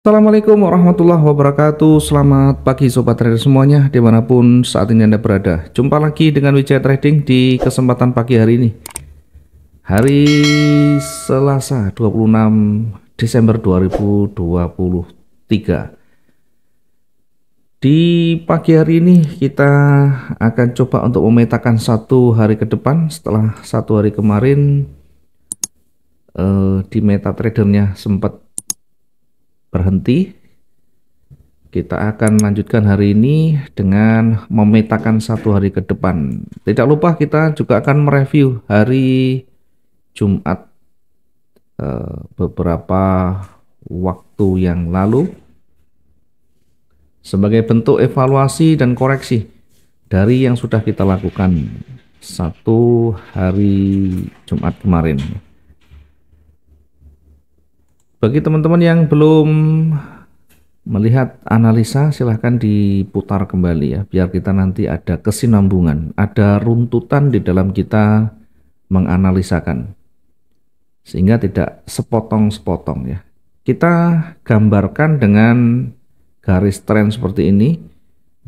Assalamualaikum warahmatullahi wabarakatuh. Selamat pagi sobat trader semuanya dimanapun saat ini Anda berada. Jumpa lagi dengan Wijaya Trading di kesempatan pagi hari ini, hari Selasa 26 Desember 2023. Di pagi hari ini kita akan coba untuk memetakan satu hari ke depan setelah satu hari kemarin di MetaTrader-nya sempat berhenti. Kita akan lanjutkan hari ini dengan memetakan satu hari ke depan. Tidak lupa kita juga akan mereview hari Jumat beberapa waktu yang lalu sebagai bentuk evaluasi dan koreksi dari yang sudah kita lakukan satu hari Jumat kemarin. Bagi teman-teman yang belum melihat analisa, silahkan diputar kembali ya, biar kita nanti ada kesinambungan, ada runtutan di dalam kita menganalisakan, sehingga tidak sepotong-sepotong ya. Kita gambarkan dengan garis tren seperti ini,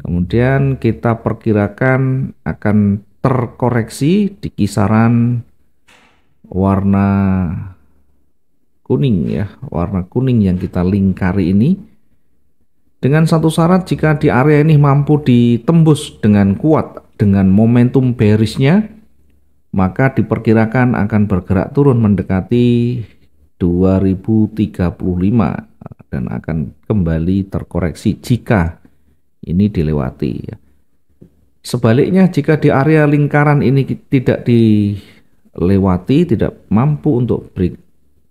kemudian kita perkirakan akan terkoreksi di kisaran warna kuning ya, warna kuning yang kita lingkari ini. Dengan satu syarat, jika di area ini mampu ditembus dengan kuat dengan momentum bearishnya, maka diperkirakan akan bergerak turun mendekati 2035 dan akan kembali terkoreksi jika ini dilewati. Sebaliknya, jika di area lingkaran ini tidak dilewati, tidak mampu untuk break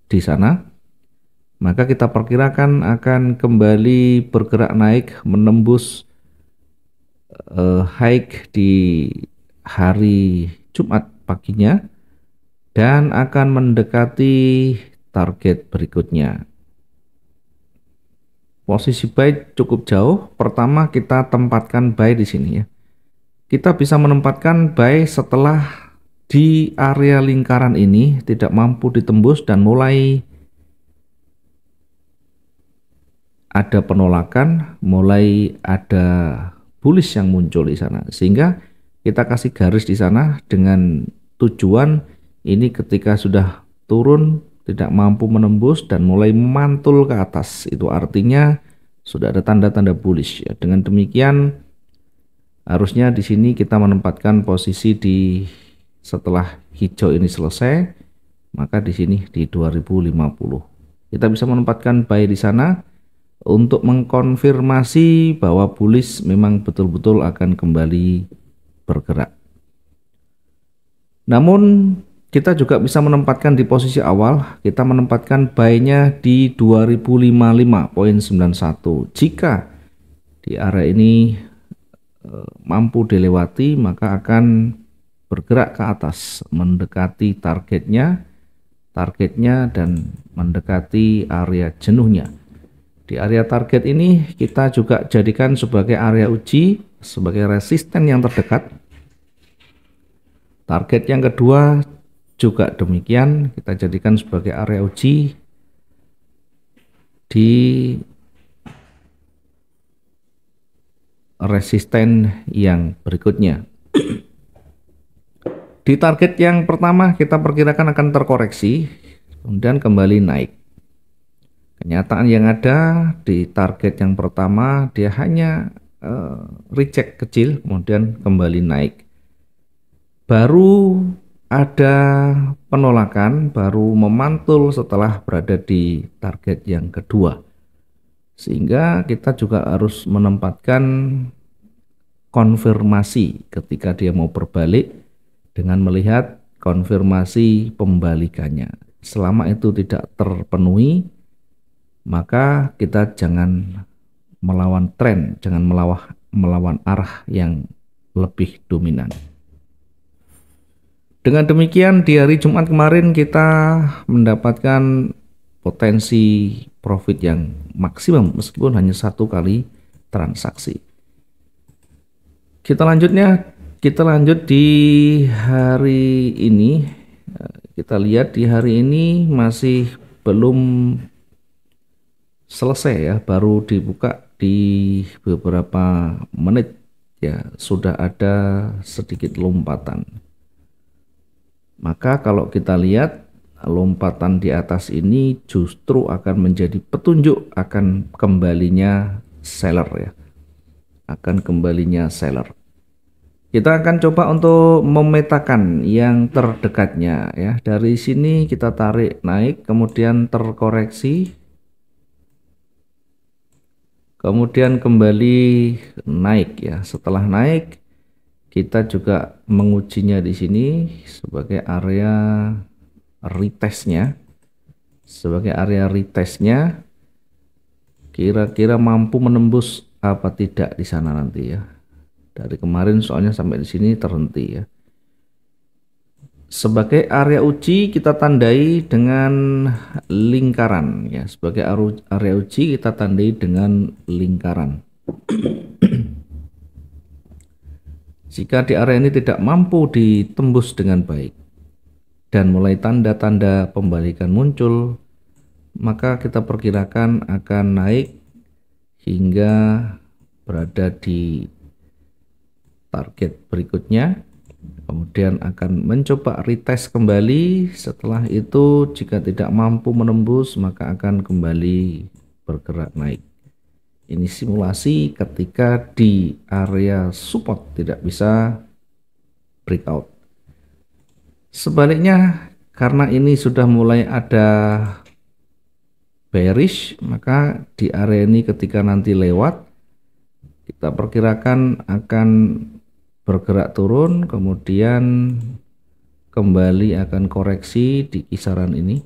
di sana, maka kita perkirakan akan kembali bergerak naik menembus high di hari Jumat paginya dan akan mendekati target berikutnya. Posisi buy cukup jauh. Pertama kita tempatkan buy di sini ya. Kita bisa menempatkan buy setelah di area lingkaran ini tidak mampu ditembus dan mulai ada penolakan, mulai ada bullish yang muncul di sana, sehingga kita kasih garis di sana dengan tujuan ini ketika sudah turun tidak mampu menembus dan mulai memantul ke atas, itu artinya sudah ada tanda-tanda bullish ya. Dengan demikian harusnya di sini kita menempatkan posisi di setelah hijau ini selesai, maka di sini di 2050 kita bisa menempatkan buy di sana untuk mengkonfirmasi bahwa bullish memang betul-betul akan kembali bergerak. Namun kita juga bisa menempatkan di posisi awal, kita menempatkan buy-nya di 2055.91. Jika di area ini mampu dilewati, maka akan bergerak ke atas mendekati targetnya dan mendekati area jenuhnya. Di area target ini kita juga jadikan sebagai area uji, sebagai resisten yang terdekat. Target yang kedua juga demikian, kita jadikan sebagai area uji di resisten yang berikutnya. Di target yang pertama kita perkirakan akan terkoreksi, kemudian kembali naik. Kenyataan yang ada di target yang pertama dia hanya reject kecil, kemudian kembali naik. Baru ada penolakan, baru memantul setelah berada di target yang kedua. Sehingga kita juga harus menempatkan konfirmasi ketika dia mau berbalik dengan melihat konfirmasi pembalikannya. Selama itu tidak terpenuhi, maka kita jangan melawan tren, jangan melawan arah yang lebih dominan. Dengan demikian di hari Jumat kemarin kita mendapatkan potensi profit yang maksimum meskipun hanya satu kali transaksi. Kita lanjut di hari ini. Kita lihat di hari ini masih belum selesai ya, baru dibuka di beberapa menit ya sudah ada sedikit lompatan. Maka kalau kita lihat lompatan di atas ini justru akan menjadi petunjuk akan kembalinya seller ya, akan kembalinya seller. Kita akan coba untuk memetakan yang terdekatnya ya. Dari sini kita tarik naik, kemudian terkoreksi, kemudian kembali naik ya. Setelah naik, kita juga mengujinya di sini sebagai area retestnya. Sebagai area retestnya, kira-kira mampu menembus apa tidak di sana nanti ya. Dari kemarin soalnya sampai di sini terhenti ya. Sebagai area uji kita tandai dengan lingkaran ya. Sebagai area uji kita tandai dengan lingkaran. Jika di area ini tidak mampu ditembus dengan baik dan mulai tanda-tanda pembalikan muncul, maka kita perkirakan akan naik hingga berada di target berikutnya, kemudian akan mencoba retest kembali. Setelah itu jika tidak mampu menembus maka akan kembali bergerak naik. Ini simulasi ketika di area support tidak bisa breakout. Sebaliknya karena ini sudah mulai ada bearish, maka di area ini ketika nanti lewat kita perkirakan akan bergerak turun, kemudian kembali akan koreksi di kisaran ini.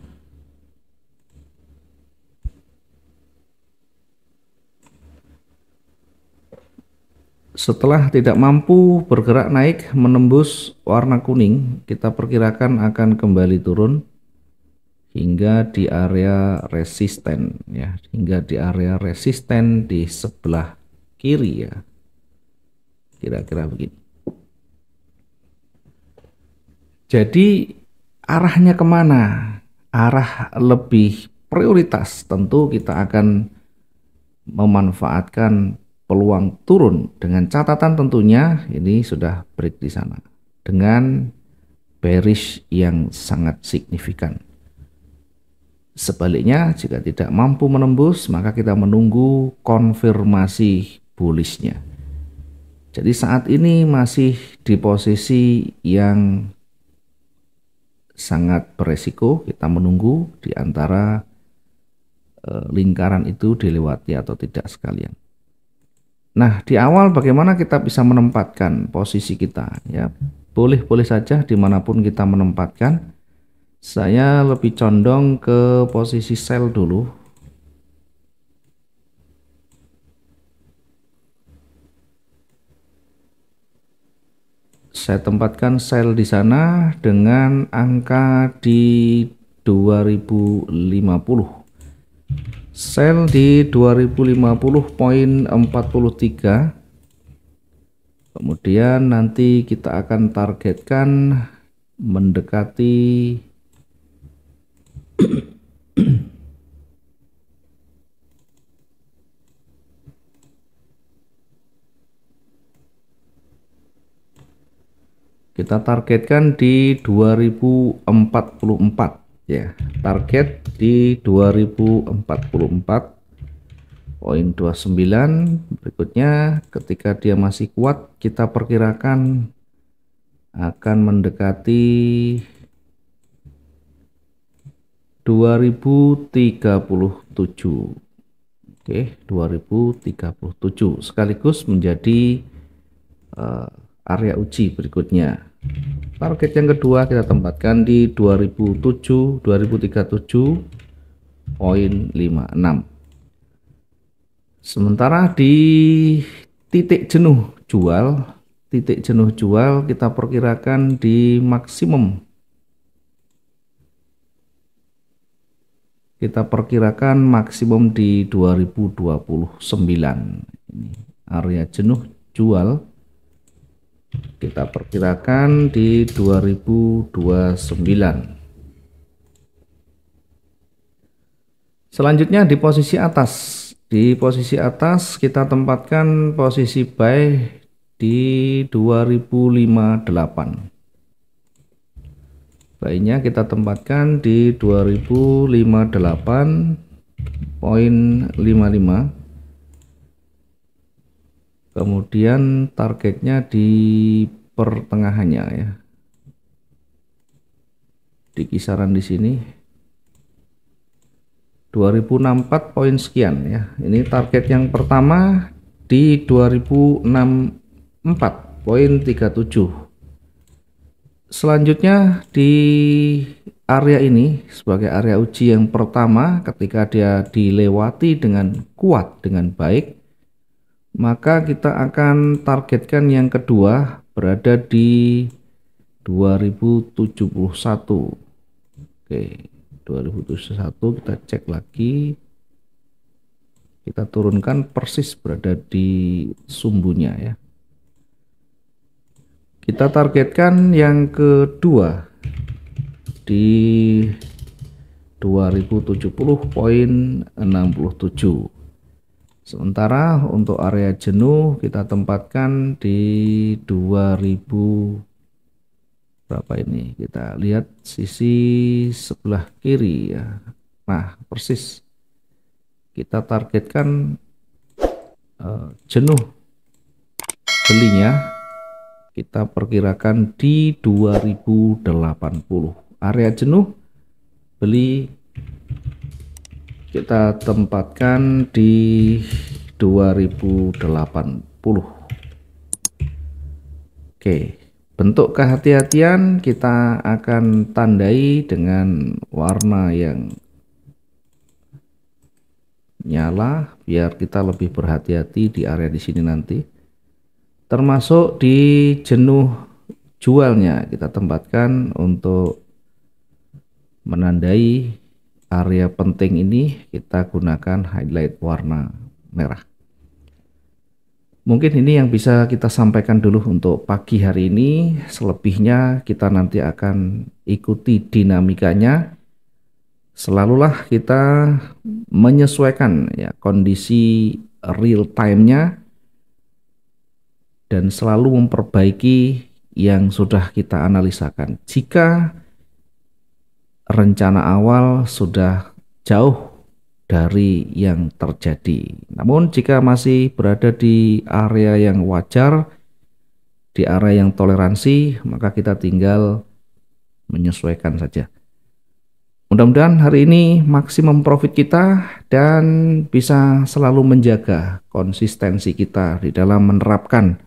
Setelah tidak mampu bergerak naik menembus warna kuning, kita perkirakan akan kembali turun hingga di area resisten ya, hingga di area resisten di sebelah kiri ya. Kira-kira begini. Jadi arahnya kemana? Arah lebih prioritas tentu kita akan memanfaatkan peluang turun dengan catatan tentunya ini sudah break di sana dengan bearish yang sangat signifikan. Sebaliknya jika tidak mampu menembus maka kita menunggu konfirmasi bullishnya. Jadi saat ini masih di posisi yang sangat beresiko, kita menunggu di antara lingkaran itu dilewati atau tidak sekalian. Nah, di awal bagaimana kita bisa menempatkan posisi kita ya? Boleh-boleh saja dimanapun kita menempatkan. Saya lebih condong ke posisi sell dulu. Saya tempatkan sell di sana dengan angka di 2050. Sell di 2050.43. Kemudian nanti kita akan targetkan mendekati kita targetkan di 2044 ya, target di 2044.29. Berikutnya ketika dia masih kuat kita perkirakan akan mendekati 2037. Oke, 2037 sekaligus menjadi area uji berikutnya. Target yang kedua kita tempatkan di 2037.56. Sementara di titik jenuh jual kita perkirakan di maksimum. Kita perkirakan maksimum di 2029. Ini area jenuh jual. Kita perkirakan di 2029. Selanjutnya di posisi atas. Di posisi atas kita tempatkan posisi buy di 2058. Buy-nya kita tempatkan di 2058.55. Kemudian targetnya di pertengahannya ya. Di kisaran di sini 2064 poin sekian ya. Ini target yang pertama di 2064.37. Selanjutnya di area ini sebagai area uji yang pertama, ketika dia dilewati dengan kuat dengan baik, maka kita akan targetkan yang kedua berada di 2071. Oke, 2071 kita cek lagi, kita turunkan persis berada di sumbunya ya. Kita targetkan yang kedua di 2070.67. Sementara untuk area jenuh kita tempatkan di 2000 berapa ini, kita lihat sisi sebelah kiri ya. Nah persis kita targetkan jenuh belinya kita perkirakan di 2080. Area jenuh beli kita tempatkan di 2080. Oke, bentuk kehati-hatian kita akan tandai dengan warna yang nyala biar kita lebih berhati-hati di area di sini nanti. Termasuk di jenuh jualnya kita tempatkan untuk menandai area penting ini, kita gunakan highlight warna merah. Mungkin ini yang bisa kita sampaikan dulu untuk pagi hari ini. Selebihnya kita nanti akan ikuti dinamikanya. Selalulah kita menyesuaikan ya kondisi real time-nya dan selalu memperbaiki yang sudah kita analisakan. Jika rencana awal sudah jauh dari yang terjadi, namun jika masih berada di area yang wajar, di area yang toleransi, maka kita tinggal menyesuaikan saja. Mudah-mudahan hari ini maksimum profit kita dan bisa selalu menjaga konsistensi kita di dalam menerapkan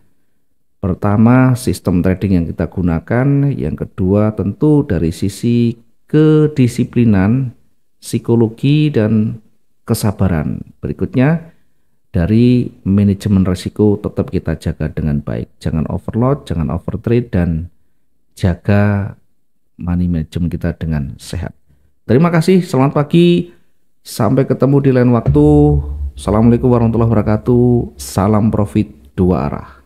pertama sistem trading yang kita gunakan, yang kedua tentu dari sisi kedisiplinan, psikologi dan kesabaran. Berikutnya dari manajemen risiko tetap kita jaga dengan baik. Jangan overload, jangan overtrade dan jaga money management kita dengan sehat. Terima kasih, selamat pagi, sampai ketemu di lain waktu. Assalamualaikum warahmatullahi wabarakatuh. Salam profit dua arah.